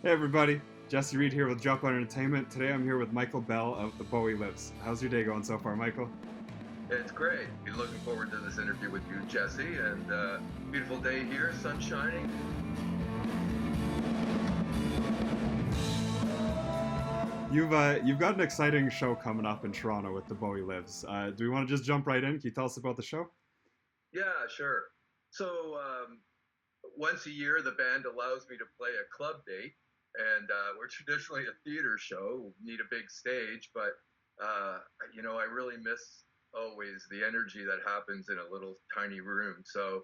Hey everybody, Jesse Reed here with Dropout Entertainment. Today I'm here with Michael Bell of the Bowie Lives. How's your day going so far, Michael? It's great. Been looking forward to this interview with you, Jesse. And beautiful day here, sun shining. You've got an exciting show coming up in Toronto with the Bowie Lives. Do we want to just jump right in? Can you tell us about the show? Yeah, sure. So once a year, the band allows me to play a club date, and we're traditionally a theater show. We need a big stage, but I really miss always the energy that happens in a little tiny room. So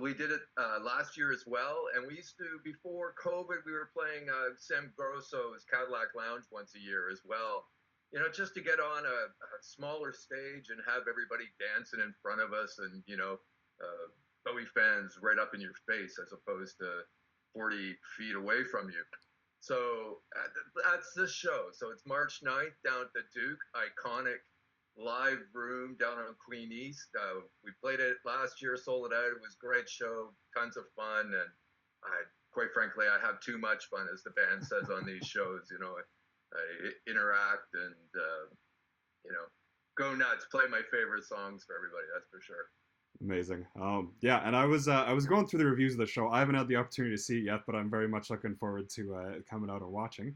we did it last year as well, and we used to, before COVID, we were playing Sam Grosso's Cadillac Lounge once a year as well. Just to get on a smaller stage and have everybody dancing in front of us, and Bowie fans right up in your face as opposed to 40 feet away from you. So that's this show. So it's March 9th down at the Duke, iconic live room down on Queen East. We played it last year, sold it out. It was a great show, tons of fun, and quite frankly, I have too much fun, as the band says on these shows. I interact and go nuts, play my favorite songs for everybody. That's for sure. Amazing. Yeah, and I was going through the reviews of the show. I haven't had the opportunity to see it yet, but I'm very much looking forward to coming out and watching.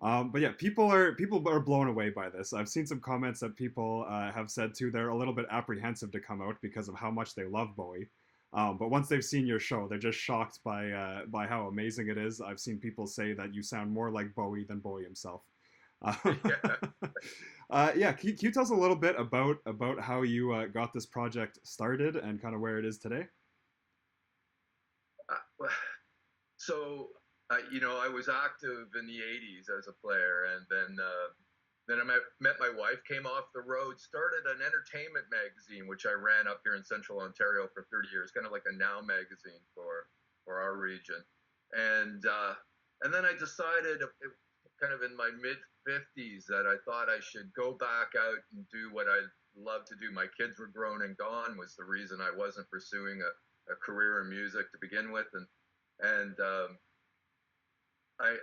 But yeah, people are blown away by this. I've seen some comments that people have said too. They're a little bit apprehensive to come out because of how much they love Bowie. But once they've seen your show, they're just shocked by how amazing it is. I've seen people say that you sound more like Bowie than Bowie himself. Yeah. Yeah, can you tell us a little bit about how you got this project started and kind of where it is today? So, I was active in the 80s as a player, and then I met my wife, came off the road, started an entertainment magazine, which I ran up here in Central Ontario for 30 years, kind of like a Now magazine for our region. And then I decided, kind of in my mid 50s, that I thought I should go back out and do what I love to do. My kids were grown and gone, was the reason I wasn't pursuing a career in music to begin with, and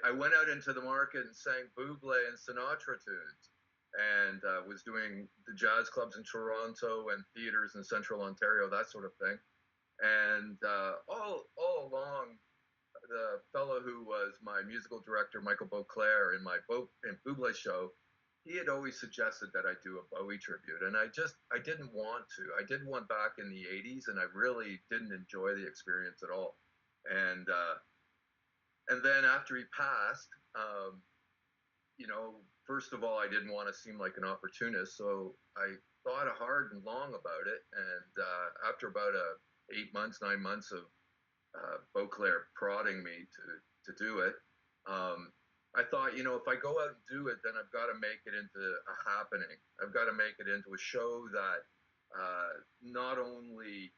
I went out into the market and sang Buble and Sinatra tunes, and was doing the jazz clubs in Toronto and theaters in Central Ontario, that sort of thing. And all along, the fellow who was my musical director, Michael Beauclair, in in Buble show, he had always suggested that I do a Bowie tribute, and I didn't want to. I did one back in the '80s, and I really didn't enjoy the experience at all. And and then after he passed, first of all, I didn't want to seem like an opportunist, so I thought hard and long about it. And after about 8 months, 9 months of Beauclair prodding me to do it, I thought, if I go out and do it, then I've got to make it into a happening. I've got to make it into a show that not only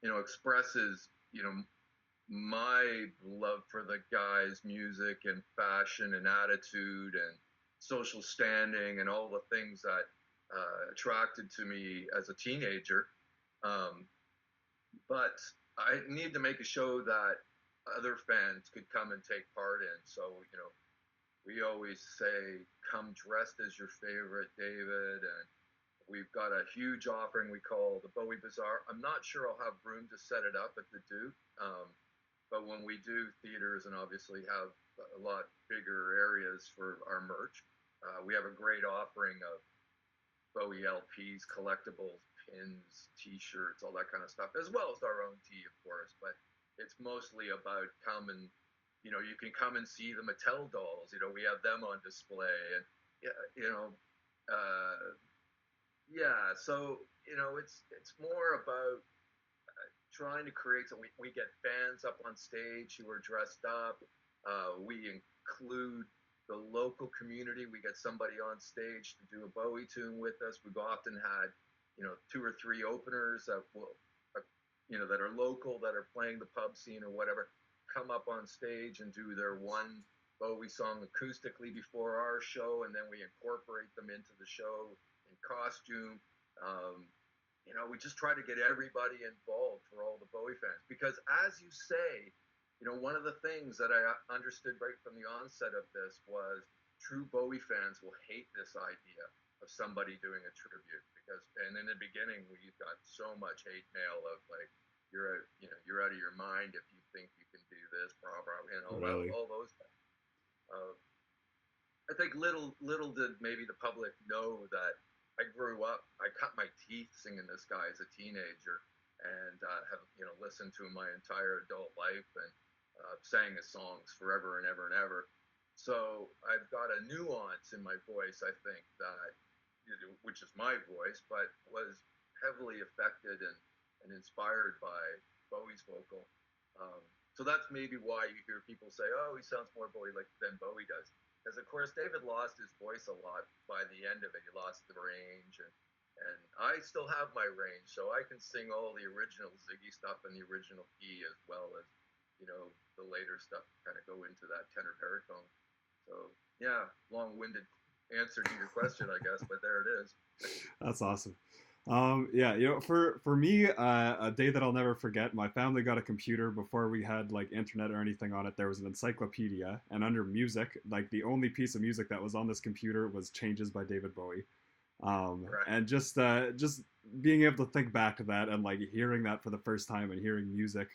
expresses my love for the guy's music and fashion and attitude and social standing and all the things that attracted to me as a teenager. Um, but I need to make a show that other fans could come and take part in. So, we always say, come dressed as your favorite David. And we've got a huge offering we call the Bowie Bazaar. I'm not sure I'll have room to set it up at the Duke. But when we do theaters and obviously have a lot bigger areas for our merch, we have a great offering of Bowie LPs, collectibles, pins, T-shirts, all that kind of stuff, as well as our own tea, of course. But it's mostly about you can come and see the Mattel dolls. We have them on display, and uh, yeah. So it's more about trying to create, so we get fans up on stage who are dressed up. We include the local community. We get somebody on stage to do a Bowie tune with us. We've often had, two or three openers that that are local, that are playing the pub scene or whatever, come up on stage and do their one Bowie song acoustically before our show, and then we incorporate them into the show in costume. Um, we just try to get everybody involved for all the Bowie fans, because as you say, one of the things that I understood right from the onset of this was true Bowie fans will hate this idea of somebody doing a tribute because, and in the beginning, we got so much hate mail of like, you're out of your mind if you think you can do this, blah, blah, Really? all those things. Uh, I think little did maybe the public know that I grew up. I cut my teeth singing this guy as a teenager, and have listened to him my entire adult life, and sang his songs forever and ever and ever. So I've got a nuance in my voice, I think, that which is my voice, but was heavily affected and inspired by Bowie's vocal. Um, so that's maybe why you hear people say, "Oh, he sounds more Bowie like than Bowie does." Because of course David lost his voice a lot by the end of it. He lost the range, and I still have my range, so I can sing all the original Ziggy stuff in the original key as well as the later stuff kind of go into that tenor baritone. So yeah, long-winded answer to your question, I guess, but there it is. That's awesome. Yeah, for me, a day that I'll never forget. My family got a computer before we had like internet or anything on it. There was an encyclopedia, and under music, like the only piece of music that was on this computer was Changes by David Bowie. Right. And just being able to think back to that and like hearing that for the first time and hearing music,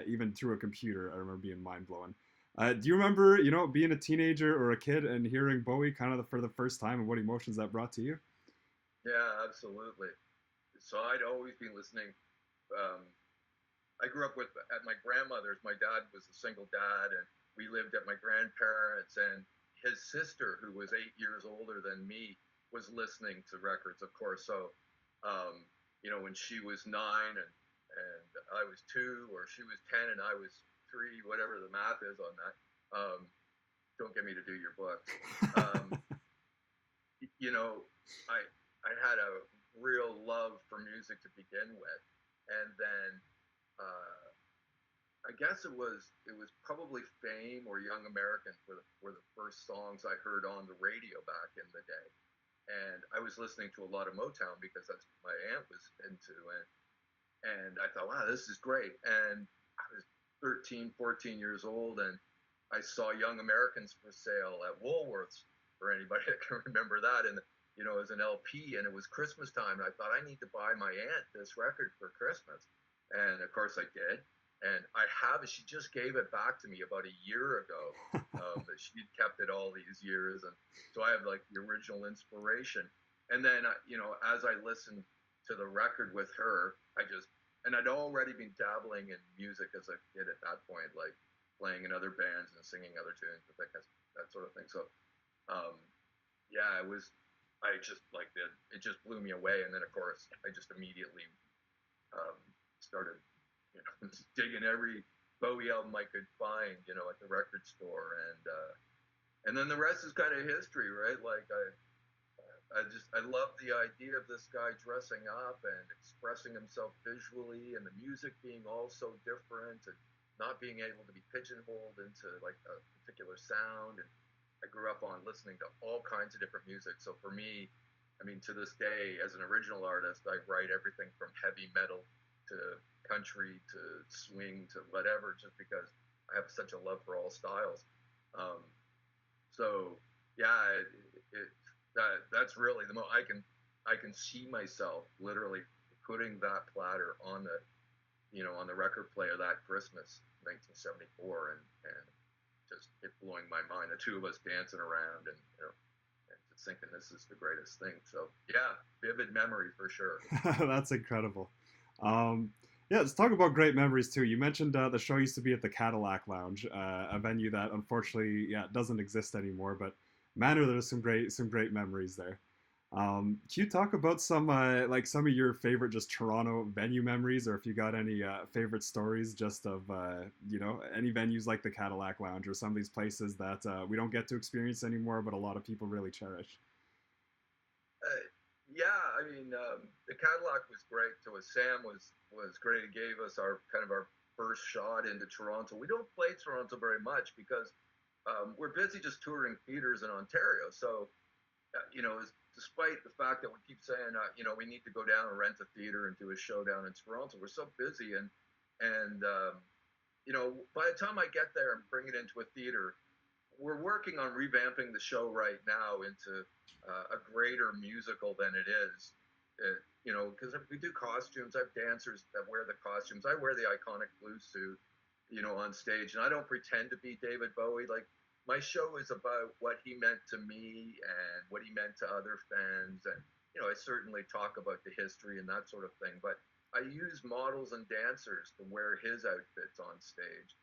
even through a computer, I remember being mind blowing. Do you remember, being a teenager or a kid and hearing Bowie kind of for the first time and what emotions that brought to you? Yeah, absolutely. So I'd always been listening. Um, I grew up at my grandmother's. My dad was a single dad, and we lived at my grandparents. And his sister, who was 8 years older than me, was listening to records, of course. So, when she was 9 and I was 2, or she was 10 and I was 3, whatever the math is on that. Don't get me to do your books. Um, you know, I had a real love for music to begin with, and then uh, I guess it was probably Fame or Young Americans were the first songs I heard on the radio back in the day, and I was listening to a lot of Motown because that's what my aunt was into, and I thought, wow, this is great, and I was 13, 14 years old, and I saw Young Americans for sale at Woolworths, for anybody that can remember that, and as an LP, and it was Christmas time, and I thought I need to buy my aunt this record for Christmas, and of course I did, and I have it. She just gave it back to me about a year ago. That she'd kept it all these years, and so I have like the original inspiration. And then, as I listened to the record with her, and I'd already been dabbling in music as a kid at that point, like playing in other bands and singing other tunes, that sort of thing. So, yeah, I just liked it. It just blew me away. And then, of course, I just immediately started, digging every Bowie album I could find, at the record store, and then the rest is kind of history, right? Like I love the idea of this guy dressing up and expressing himself visually, and the music being all so different, and not being able to be pigeonholed into like a particular sound. And I grew up on listening to all kinds of different music. So for me, I mean, to this day, as an original artist, I write everything from heavy metal to country to swing to whatever, just because I have such a love for all styles. Um, so yeah, that's really the most I can see myself literally putting that platter on the record player that Christmas 1974, and just it blowing my mind. The two of us dancing around, and just thinking this is the greatest thing. So yeah, vivid memory for sure. That's incredible. Um, yeah, let's talk about great memories too. You mentioned the show used to be at the Cadillac Lounge, a venue that unfortunately, yeah, doesn't exist anymore. But man, are there some great memories there. Can you talk about some of your favorite just Toronto venue memories, or if you got any favorite stories just of any venues like the Cadillac Lounge or some of these places that we don't get to experience anymore, but a lot of people really cherish. Yeah, I mean, the Cadillac was great to us. Sam was great. He gave us our kind of our first shot into Toronto. We don't play Toronto very much because we're busy just touring theaters in Ontario. So, despite the fact that we keep saying, we need to go down and rent a theater and do a show down in Toronto, we're so busy, and you know, by the time I get there and bring it into a theater, we're working on revamping the show right now into a greater musical than it is. You know, because we do costumes, I have dancers that wear the costumes. I wear the iconic blue suit, you know, on stage, and I don't pretend to be David Bowie. Like, my show is about what he meant to me and what he meant to other fans, and you know, I certainly talk about the history and that sort of thing, but I use models and dancers to wear his outfits on stage.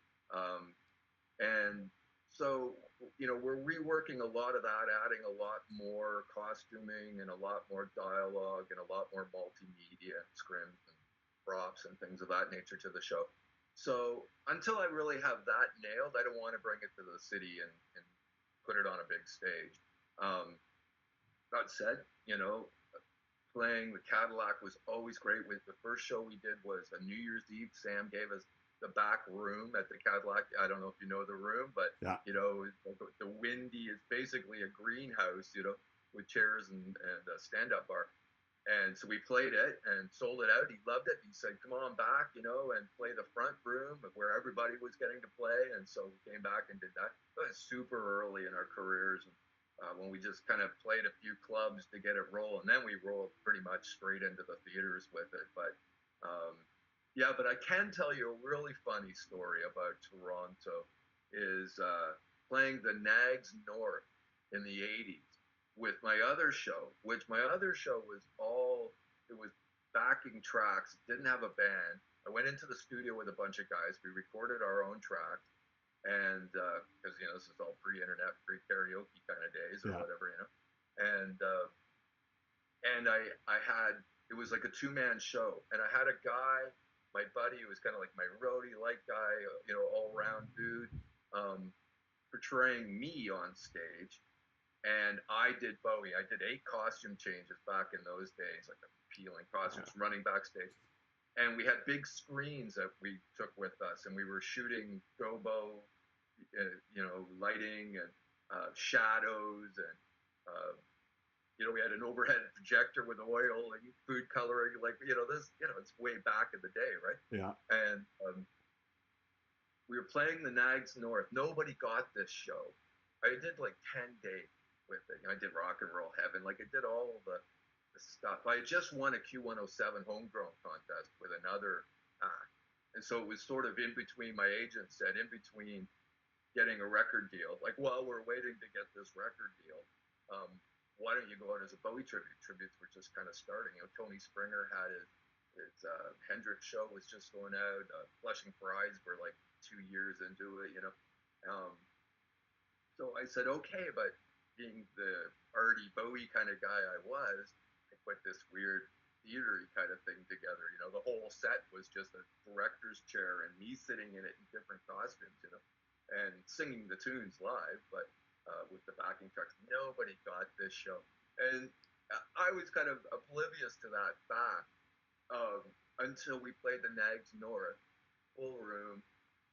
And so, you know, we're reworking a lot of that, adding a lot more costuming and a lot more dialogue and a lot more multimedia and scrims and props and things of that nature to the show. So until I really have that nailed, I don't want to bring it to the city and put it on a big stage. That said, you know, playing the Cadillac was always great. With the first show we did was a New Year's Eve. Sam gave us the back room at the Cadillac. I don't know if you know the room, but Yeah. you know, the Windy is basically a greenhouse, you know, with chairs and a stand-up bar. And so we played it and sold it out. He loved it. He said, "Come on back, you know, and play the front room where everybody was getting to play." And so we came back and did that. It was super early in our careers. When we just kind of played a few clubs to get it rolling, and then we rolled pretty much straight into the theaters with it. But yeah, but I can tell you a really funny story about Toronto is playing the Nags North in the 80s with my other show, which my other show was it was backing tracks, didn't have a band. I went into the studio with a bunch of guys. We recorded our own tracks. And because you know, this is all pre-internet, pre-karaoke kind of days or whatever, you know, and I had, it was like a two-man show, and I had a guy, my buddy, who was kind of like my roadie like guy, you know, all-round dude, portraying me on stage, and I did Bowie. I did 8 costume changes back in those days, like peeling costumes, running backstage. And we had big screens that we took with us, and we were shooting gobo, you know, lighting and shadows, and you know, we had an overhead projector with oil and food coloring, like, you know, this, you know, it's way back in the day, right? Yeah. And we were playing the Nags North. Nobody got this show. I did like 10 days with it. You know, I did Rock and Roll Heaven, like I did all the stuff. I had just won a Q107 homegrown contest with another act. And so it was sort of in between, my agent said, in between getting a record deal, like, while we're waiting to get this record deal, why don't you go out as a Bowie tribute? Tributes were just kind of starting. You know, Tony Springer had his Hendrix show was just going out. Flushing Fries were like 2 years into it, you know. So I said, okay, but being the arty Bowie kind of guy I was, I put this weird theater kind of thing together. You know, the whole set was just a director's chair and me sitting in it in different costumes, you know, and singing the tunes live, but with the backing tracks. Nobody got this show. And I was kind of oblivious to that fact until we played the Nags North, full room,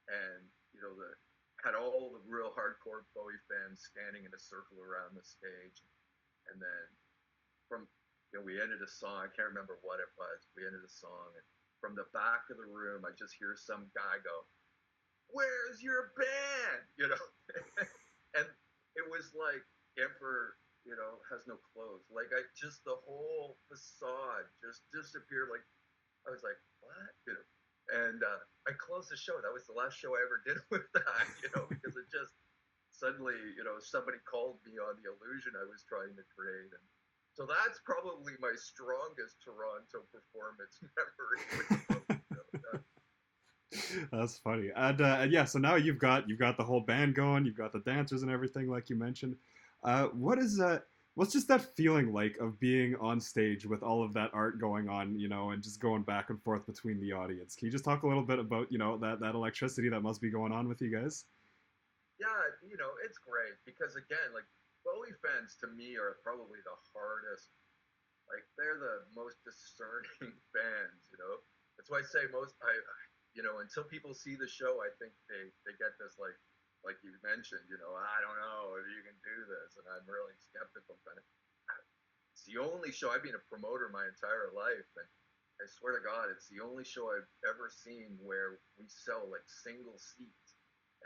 and, you know, had all the real hardcore Bowie fans standing in a circle around the stage. And then you know, we ended a song, I can't remember what it was, we ended a song, and from the back of the room, I just hear some guy go, "Where's your band?" You know? And it was like Emperor, you know, has no clothes. Like, the whole facade just disappeared. Like, I was like, what? You know? And I closed the show. That was the last show I ever did with that, you know, because it just suddenly, you know, somebody called me on the illusion I was trying to create. And so that's probably my strongest Toronto performance memory. That's funny. And yeah, so now you've got the whole band going, you've got the dancers and everything, like you mentioned. What's just that feeling like of being on stage with all of that art going on, you know, and just going back and forth between the audience? Can you just talk a little bit about, you know, that electricity that must be going on with you guys? Yeah, you know, it's great because, again, like, Bowie fans to me are probably the hardest. Like, they're the most discerning fans, you know. That's why I say you know, until people see the show, I think they get this, like you mentioned, you know, I don't know if you can do this, and I'm really skeptical. Kind of, it's the only show. I've been a promoter my entire life, and I swear to God, it's the only show I've ever seen where we sell like single seats.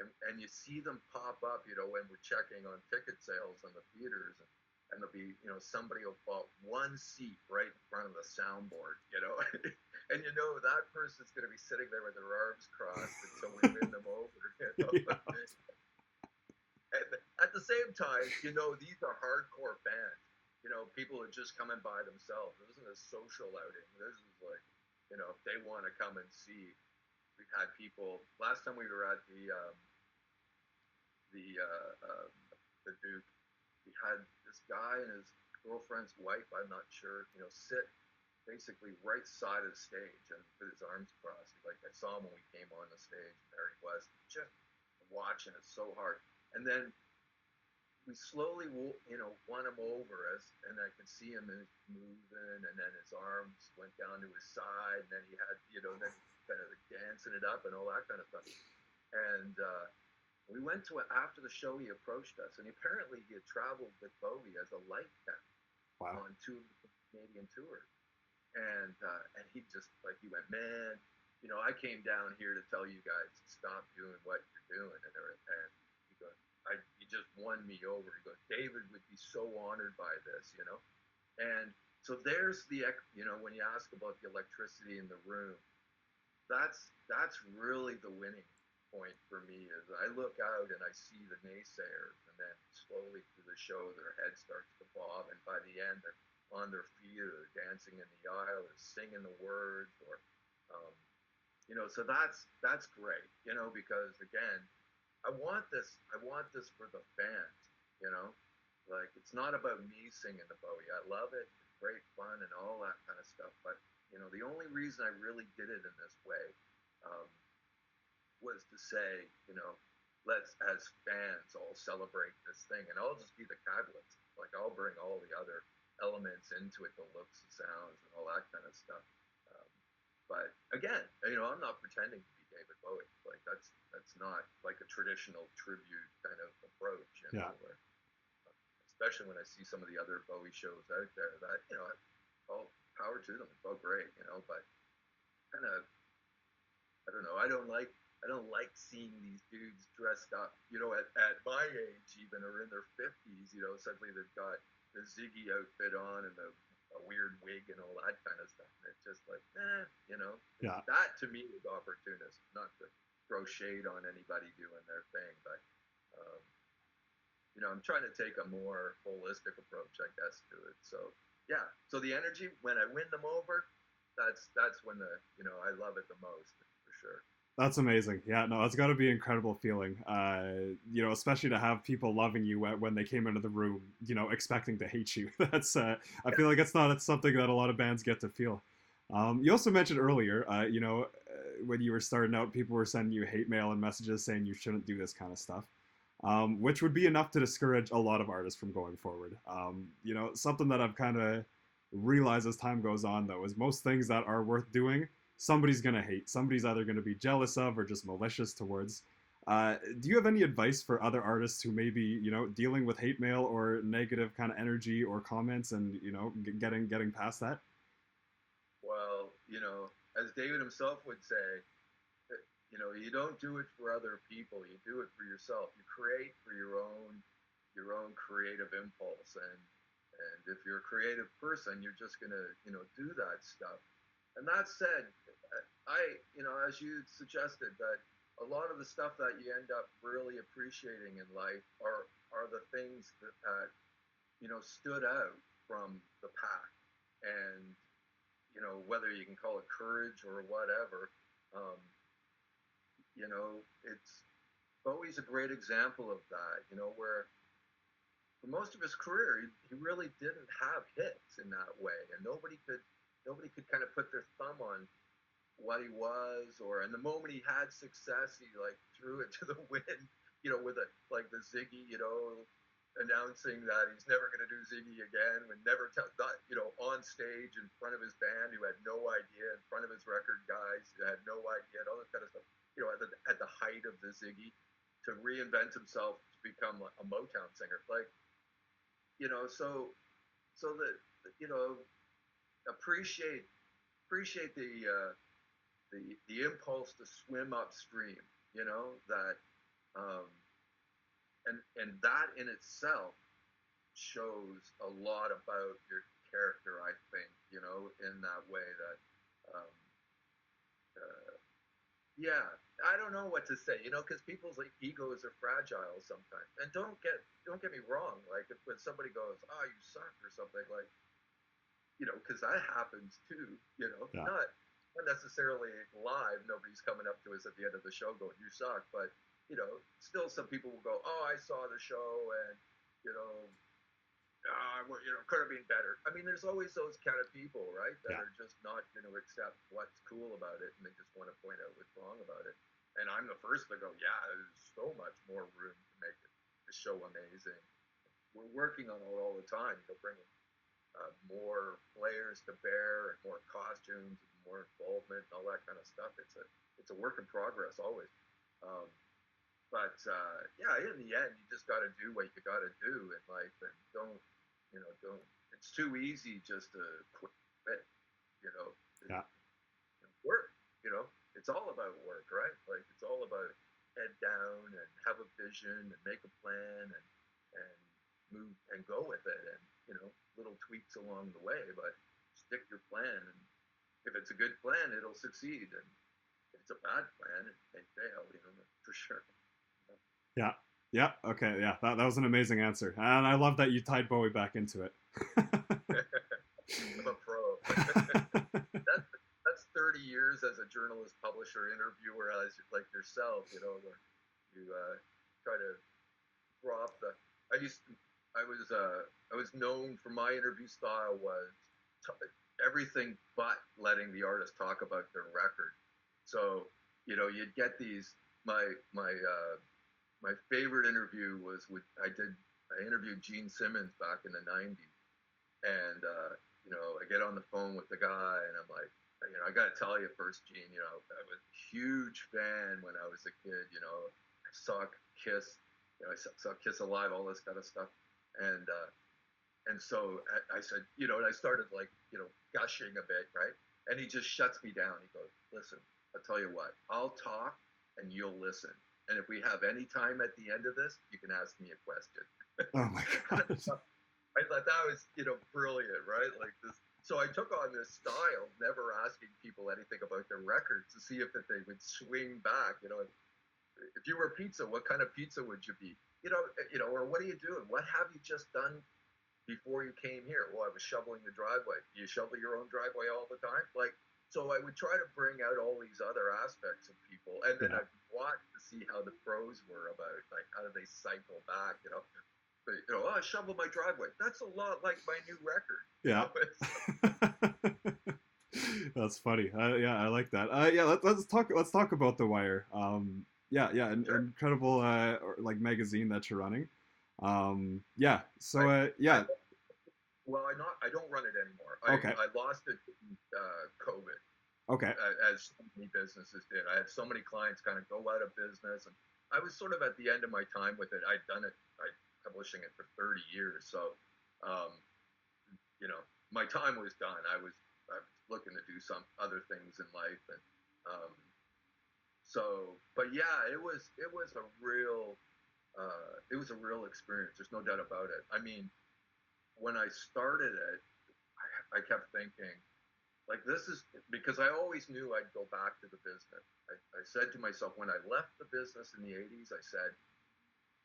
And you see them pop up, you know, when we're checking on ticket sales in the theaters, and there'll be, you know, somebody will bought one seat right in front of the soundboard, you know, and you know that person's going to be sitting there with their arms crossed until we win them over, you know. Yeah. And at the same time, you know, these are hardcore fans. You know, people are just coming by themselves. This isn't a social outing. This is like, you know, if they want to come and see. We've had people. Last time we were at the uh, uh, the Duke, we had this guy and his girlfriend's wife. I'm not sure. You know, sit basically right side of the stage and with his arms crossed. Like I saw him when we came on the stage, and there he was, just watching it so hard. And then we slowly, you know, won him over as, and I could see him moving, and then his arms went down to his side, and then he had, you know, then kind of dancing it up and all that kind of stuff. And we went to it after the show. He approached us, and apparently he had traveled with Bowie as a light tech Wow. on 2 of the Canadian tours. And he just like he went, man, you know, I came down here to tell you guys to stop doing what you're doing, and he goes, he just won me over. He goes, David would be so honored by this, you know. And so there's the, you know, when you ask about the electricity in the room, that's really the winning point for me. Is I look out and I see the naysayers, and then slowly through the show their head starts to bob, and by the end they're on their feet, or they're dancing in the aisle, or singing the words, or you know. So that's great, you know, because again, I want this for the fans, you know. Like it's not about me singing the Bowie. I love it. It's great fun and all that kind of stuff. But you know, the only reason I really did it in this way um, was to say, you know, let's as fans all celebrate this thing, and I'll just be the catalyst. Like I'll bring all the other elements into it, the looks, the sounds, and all that kind of stuff. Um, but again, you know, I'm not pretending to be David Bowie. Like that's not like a traditional tribute kind of approach, you know. Yeah. Where, especially when I see some of the other Bowie shows out there, that you know, all power to them. It's all great, you know. But kind of, I don't know. I don't like seeing these dudes dressed up, you know, at my age even, or in their 50s, you know. Suddenly they've got the Ziggy outfit on and a weird wig and all that kind of stuff. And it's just like, you know, Yeah. that to me is opportunist. Not to throw shade on anybody doing their thing, but you know, I'm trying to take a more holistic approach, I guess, to it. So yeah, so the energy when I win them over, that's when the, you know, I love it the most for sure. That's amazing. Yeah, no, it's got to be an incredible feeling. You know, especially to have people loving you when they came into the room, you know, expecting to hate you. That's I feel like it's something that a lot of bands get to feel. You also mentioned earlier, you know, when you were starting out, people were sending you hate mail and messages saying you shouldn't do this kind of stuff, which would be enough to discourage a lot of artists from going forward. You know, something that I've kind of realized as time goes on, though, is most things that are worth doing somebody's going to hate. Somebody's either going to be jealous of or just malicious towards. Do you have any advice for other artists who may be, you know, dealing with hate mail or negative kind of energy or comments, and you know, getting past that? Well, you know, as David himself would say, you know, you don't do it for other people. You do it for yourself. You create for your own creative impulse. And if you're a creative person, you're just gonna, you know, do that stuff. And that said, you know, as you suggested, that a lot of the stuff that you end up really appreciating in life are the things that you know, stood out from the pack. And you know, whether you can call it courage or whatever, um, you know, it's Bowie's a great example of that. You know, where for most of his career, he really didn't have hits in that way, and nobody could kind of put their thumb on what he was, or and the moment he had success, he like threw it to the wind, you know, with a like the Ziggy, you know, announcing that he's never going to do Ziggy again, and never not, you know, on stage in front of his band who had no idea, in front of his record guys who had no idea, and all this kind of stuff, you know, at the height of the Ziggy, to reinvent himself to become a Motown singer, like, you know, so that, you know, appreciate appreciate the impulse to swim upstream. You know that, um, and that in itself shows a lot about your character. I think, you know, in that way that, um, uh, yeah, I don't know what to say, you know, because people's like egos are fragile sometimes. And don't get me wrong, like if when somebody goes, "Oh, you suck" or something, like, you know, because that happens too, you know, Yeah. not necessarily live. Nobody's coming up to us at the end of the show going, "You suck," but you know, still some people will go, "Oh, I saw the show and you know, well, you know, could have been better." I mean, there's always those kind of people, right, that Yeah. are just not going to accept what's cool about it, and they just want to point out what's wrong about it. And I'm the first to go, "Yeah, there's so much more room to make the show amazing." We're working on it all the time, you know, bringing more players to bear and more costumes and more involvement and all that kind of stuff. It's a work in progress always. Um, but yeah, in the end, you just got to do what you got to do in life, and don't. It's too easy just to quit. You know, Yeah. work. You know, it's all about work, right? Like it's all about head down and have a vision and make a plan and move and go with it, and you know, little tweaks along the way, but stick your plan. And if it's a good plan, it'll succeed, and if it's a bad plan, it may fail. You know, for sure. Yeah. Yeah. Okay. Yeah. That was an amazing answer, and I love that you tied Bowie back into it. I'm a pro. That's 30 years as a journalist, publisher, interviewer, as like yourself. You know, where you try to drop the. I used. To, I was known for my interview style was everything but letting the artist talk about their record. So you know, you'd get these. My favorite interview was with I interviewed Gene Simmons back in the '90s, and you know, I get on the phone with the guy, and I'm like, you know, I got to tell you first, Gene, you know, I was a huge fan when I was a kid. You know, I saw Kiss, you know, I saw Kiss Alive, all this kind of stuff, and so I said, you know, and I started like, you know, gushing a bit, right? And he just shuts me down. He goes, "Listen, I'll tell you what, I'll talk and you'll listen. And if we have any time at the end of this, you can ask me a question." Oh my god. I thought that was, you know, brilliant, right? Like this. So I took on this style, never asking people anything about their records to see if that they would swing back. You know, if you were pizza, what kind of pizza would you be? You know, or what are you doing? What have you just done before you came here? Well, I was shoveling the driveway. Do you shovel your own driveway all the time? Like, so I would try to bring out all these other aspects of people, and then Yeah. I'd watch to see how the pros were about, like, how do they cycle back, you know? But, you know, oh, I shovel my driveway. That's a lot like my new record. Yeah. That's funny. Yeah, I like that. Yeah, let's talk. Let's talk about The Wire. Yeah, yeah, an Sure. incredible like magazine that you're running. Yeah. So I, I yeah. well, I don't run it anymore. Okay. I lost it in COVID, Okay. as so many businesses did. I had so many clients kind of go out of business, and I was sort of at the end of my time with it. I'd done it, publishing it for 30 years, so um, you know, my time was done. I was looking to do some other things in life, and um, so, but yeah, it was a real experience. There's no doubt about it. I mean, when I started it, I kept thinking, like, this is because I always knew I'd go back to the business. I said to myself when I left the business in the 80s, I said,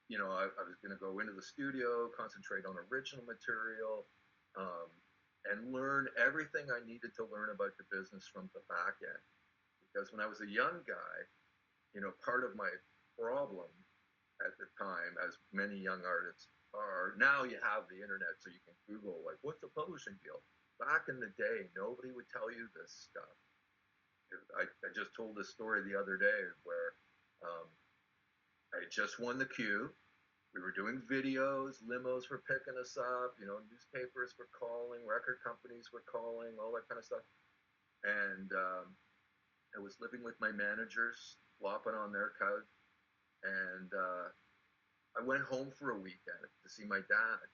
you know, I was going to go into the studio, concentrate on original material, um, and learn everything I needed to learn about the business from the back end. Because when I was a young guy, you know, part of my problem at the time, as many young artists are, now you have the internet, so you can Google, like, what's a publishing deal? Back in the day, nobody would tell you this stuff. I just told this story the other day where um, I just won the Q. We were doing videos, limos were picking us up, you know, newspapers were calling, record companies were calling, all that kind of stuff. And I was living with my managers, flopping on their couch. And I went home for a weekend to see my dad.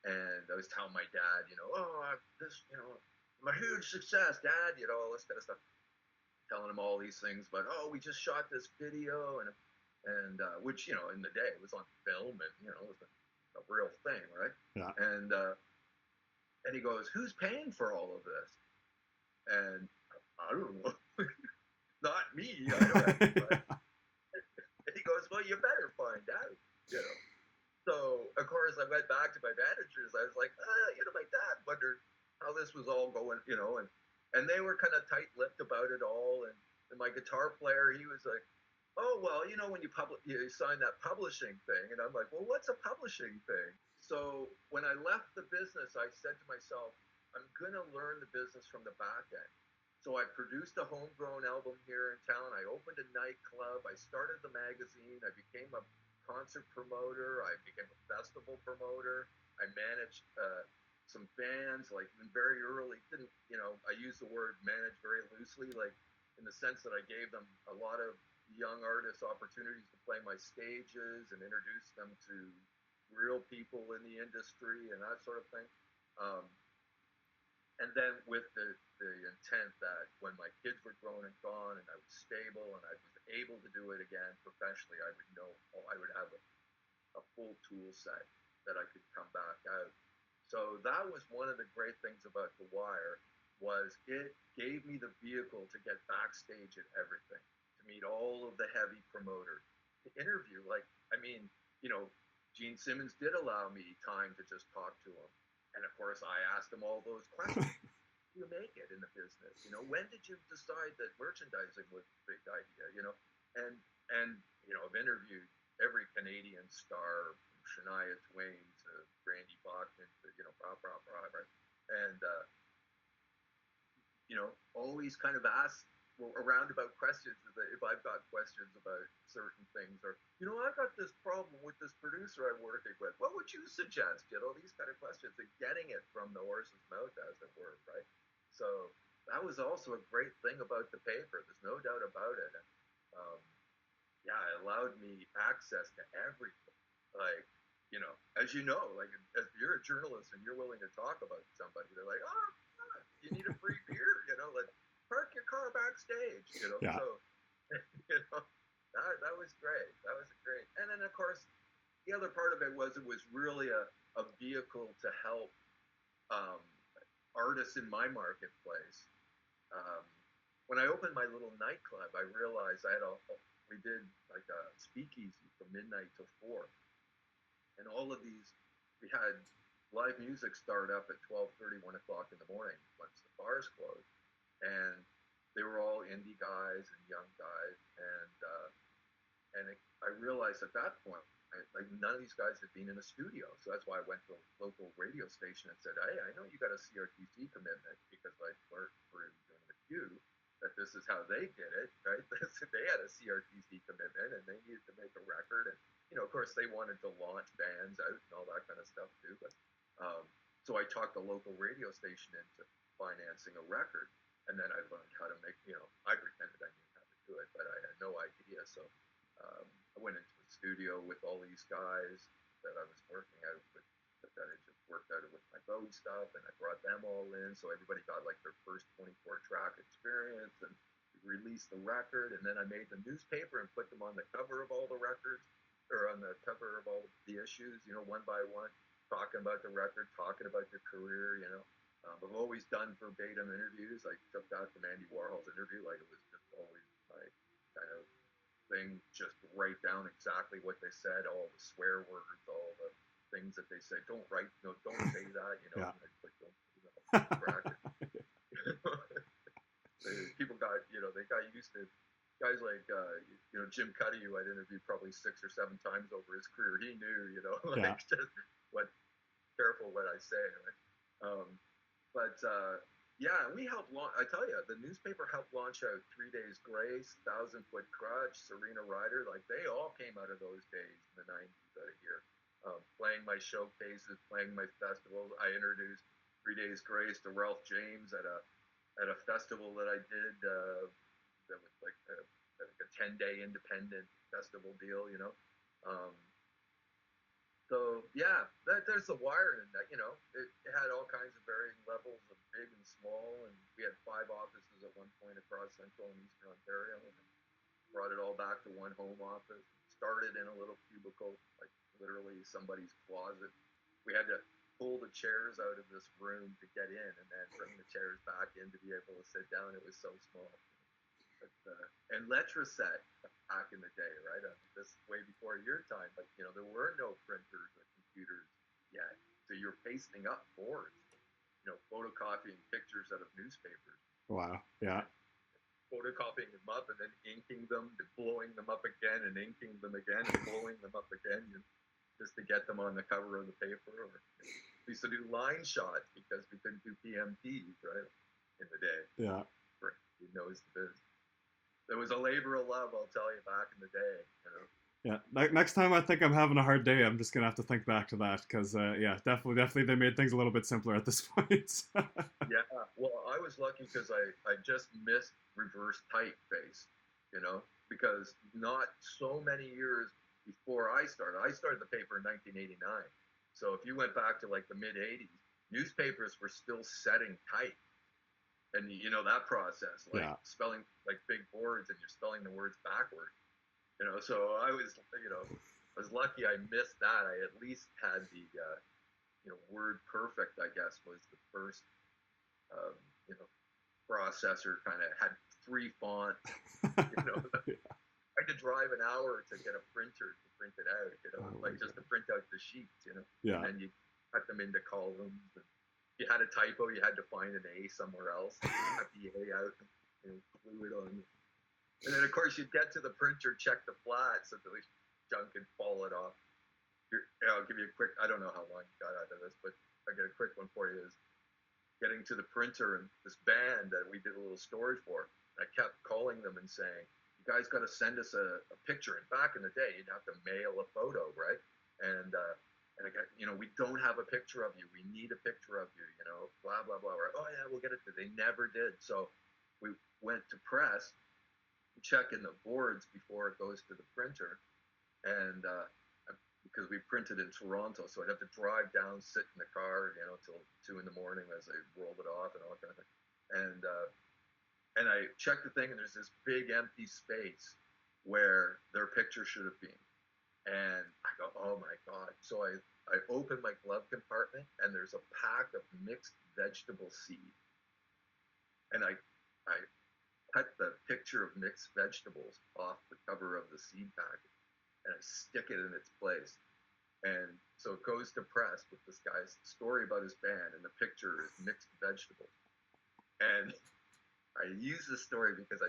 And I was telling my dad, you know, oh, this, you know, I'm a huge success, Dad. You know, all this kind of stuff. Telling him all these things, but we just shot this video, and which, you know, in the day it was on film, and you know, it was a real thing, right? Yeah. And he goes, "Who's paying for all of this?" And I don't know, not me. I don't know. And he goes, "Well, you better find out," you know. So of course I went back to my managers. I was like, you know, my dad wondered how this was all going, you know, and they were kind of tight-lipped about it all. And my guitar player, he was like, "Oh, well, you know, when you sign that publishing thing," and I'm like, "Well, what's a publishing thing?" So when I left the business, I said to myself, I'm gonna learn the business from the back end. So I produced a homegrown album here in town. I opened a nightclub. I started the magazine. I became a concert promoter. I became a festival promoter. I managed some bands, like very early. Didn't, you know, I use the word manage very loosely, like in the sense that I gave them a lot of young artists opportunities to play my stages and introduce them to real people in the industry and that sort of thing. And then with the intent that when my kids were grown and gone and I was stable and I was able to do it again professionally, I would know, I would have a full tool set that I could come back out. So that was one of the great things about The Wire, was it gave me the vehicle to get backstage at everything, to meet all of the heavy promoters, to interview. Like, I mean, you know, Gene Simmons did allow me time to just talk to him. And of course, I asked him all those questions. You make it in the business, you know. When did you decide that merchandising was a big idea, you know? And you know, I've interviewed every Canadian star, from Shania Twain to Randy Bachman to, you know, and you know, always kind of ask roundabout questions if I've got questions about certain things, or, you know, I've got this problem with this producer I'm working with. What would you suggest? You know, these kind of questions, and getting it from the horse's mouth, as it were, right? So that was also a great thing about the paper. There's no doubt about it. And, yeah, it allowed me access to everything. Like, you know, as you know, like, if you're a journalist and you're willing to talk about somebody, they're like, "Oh, you need a free beer," you know, like, "Park your car backstage," you know. Yeah. So, you know, that was great. That was great. And then of course, the other part of it was really a vehicle to help artists in my marketplace. Um, when I opened my little nightclub, I realized we did like a speakeasy from midnight till 4, and all of these, we had live music start up at 12:30, 1 o'clock in the morning once the bars closed, and they were all indie guys and young guys, and I realized at that point, like, none of these guys had been in a studio, so that's why I went to a local radio station and said, "Hey, I know you got a CRTC commitment, because I learned through doing the Q that this is how they did it, right?" They had a CRTC commitment and they needed to make a record, and, you know, of course they wanted to launch bands out and all that kind of stuff too. But so I talked the local radio station into financing a record, and then I learned how to make, you know, I pretended I knew how to do it, but I had no idea. So I went into the studio with all these guys that I was working out with, that I just worked out with my Bowie stuff, and I brought them all in, so everybody got like their first 24-track experience, and we released the record, and then I made the newspaper and put them on the cover of all the records, or on the cover of all the issues, you know, one by one, talking about the record, talking about their career, you know. I've always done verbatim interviews. I took that from Andy Warhol's interview, like, it was just always my kind of thing, just write down exactly what they said, all the swear words, all the things that they said. Don't write, no, don't say that, you know. Yeah. Like, don't, you know, people got, you know, they got used to guys like, you know, Jim Cuddy, who I'd interviewed probably 6 or 7 times over his career. He knew, you know, like, Yeah. just careful what I say, right? But yeah, we helped launch. I tell you, the newspaper helped launch out 3 Days Grace, 1,000 Foot Crutch, Serena Ryder. Like, they all came out of those days in the 90s out of here, playing my showcases, playing my festivals. I introduced 3 Days Grace to Ralph James at a festival that I did, that was like a 10-day independent festival deal, you know. So So yeah, there's the wire, and that, it had all kinds of varying levels of big and small, and we had 5 offices at one point across central and eastern Ontario, and brought it all back to one home office. Started in a little cubicle, like literally somebody's closet. We had to pull the chairs out of this room to get in, and then bring the chairs back in to be able to sit down. It was so small. But, and Letraset back in the day, right? This way before your time, but there were no printers or computers yet, so you're pasting up boards, photocopying pictures out of newspapers. Wow. Yeah. Photocopying them up and then inking them, blowing them up again, and inking them again, and blowing them up again, just to get them on the cover of the paper. Or we used to do line shots because we couldn't do PMPs, right, in the day. Yeah. Who knows the biz? There was a labor of love, I'll tell you, back in the day. Yeah. Next time I think I'm having a hard day, I'm just gonna have to think back to that because yeah, definitely they made things a little bit simpler at this point. Yeah. Well, I was lucky because I just missed reverse typeface, because not so many years before I started the paper in 1989. So if you went back to like the mid 80s, newspapers were still setting type. And that process, like spelling like big words, and you're spelling the words backward. So I was lucky I missed that. I at least had the word perfect, I guess, was the first processor, kind of had 3 fonts. I had to drive an hour to get a printer to print it out, just to print out the sheets, Yeah. And then you cut them into columns. And you had a typo, you had to find an A somewhere else. You cut the A out and glue it on. And then, of course, you'd get to the printer, check the flat so that the junk had fallen off. I'll give you a quick, I don't know how long you got out of this, but I got a quick one for you. Is getting to the printer and this band that we did a little storage for. I kept calling them and saying, you guys got to send us a picture. And back in the day, you'd have to mail a photo, right? And I got, we don't have a picture of you. We need a picture of you, blah, blah, blah. We're, oh, yeah, we'll get it. They never did. So we went to press, checking the boards before it goes to the printer. And because we printed in Toronto, so I'd have to drive down, sit in the car, till 2 a.m. as I rolled it off and all kind of thing. And I checked the thing, and there's this big empty space where their picture should have been. And I go, oh my God. So I open my glove compartment, and there's a pack of mixed vegetable seed. And I cut the picture of mixed vegetables off the cover of the seed packet, and I stick it in its place. And so it goes to press with this guy's story about his band, and the picture is mixed vegetables. And I use this story because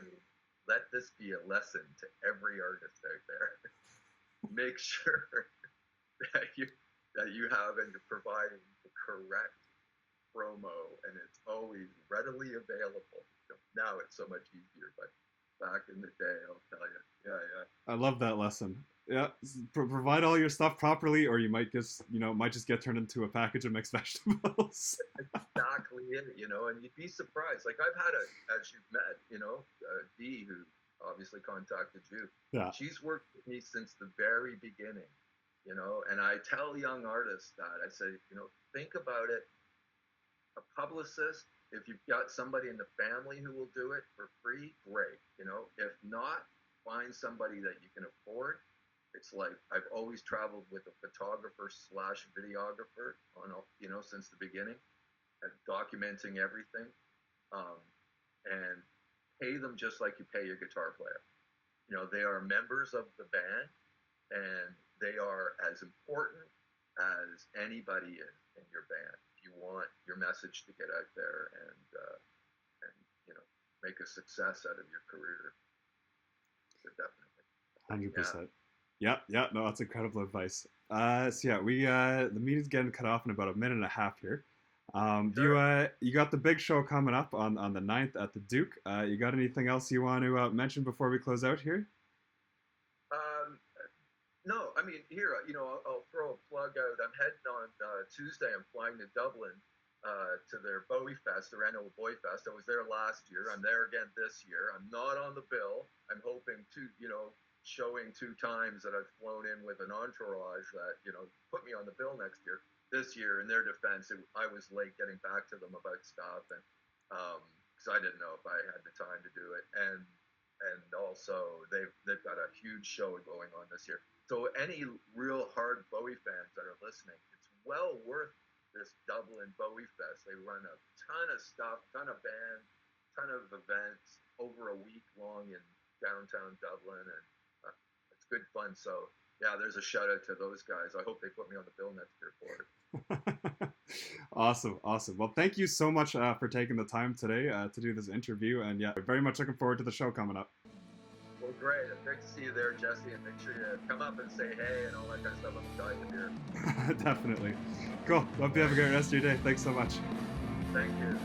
let this be a lesson to every artist out there. Make sure that you have and you're providing the correct promo, and it's always readily available. Now it's so much easier, but back in the day, I'll tell you, yeah. I love that lesson. Yeah, provide all your stuff properly, or you might just get turned into a package of mixed vegetables. Exactly it, and you'd be surprised. Like I've had as you've met, Dee, who obviously contacted you. Yeah. She's worked with me since the very beginning, and I tell young artists that, I say, think about it. A publicist, if you've got somebody in the family who will do it for free, great. If not, find somebody that you can afford. It's like I've always traveled with a photographer / videographer since the beginning, and documenting everything, and pay them just like you pay your guitar player. They are members of the band, and they are as important as anybody in your band. If you want your message to get out there and make a success out of your career, so definitely. 100%. Yeah. No, that's incredible advice. So yeah, we the meeting's getting cut off in about a minute and a half here. Sure. You got the big show coming up on the 9th at the Duke. You got anything else you want to mention before we close out here? No, I mean, here, I'll throw a plug out. I'm heading on Tuesday. I'm flying to Dublin to their Bowie Fest, their annual Bowie Fest. I was there last year. I'm there again this year. I'm not on the bill. I'm hoping to, showing 2 times that I've flown in with an entourage that, you know, put me on the bill next year. This year, in their defense, I was late getting back to them about stuff, and because I didn't know if I had the time to do it, and also they've got a huge show going on this year. So any real hard Bowie fans that are listening, it's well worth this Dublin Bowie Fest. They run a ton of stuff, ton of bands, ton of events over a week long in downtown Dublin, and it's good fun. So yeah, there's a shout out to those guys. I hope they put me on the bill next year for it. Awesome. Well, thank you so much for taking the time today to do this interview, and yeah, very much looking forward to the show coming up. Well, great. It's great to see you there, Jesse, and make sure you come up and say hey and all that kind of stuff. I'm dying to hear. Definitely. Cool. Hope you have a great rest of your day. Thanks so much. Thank you.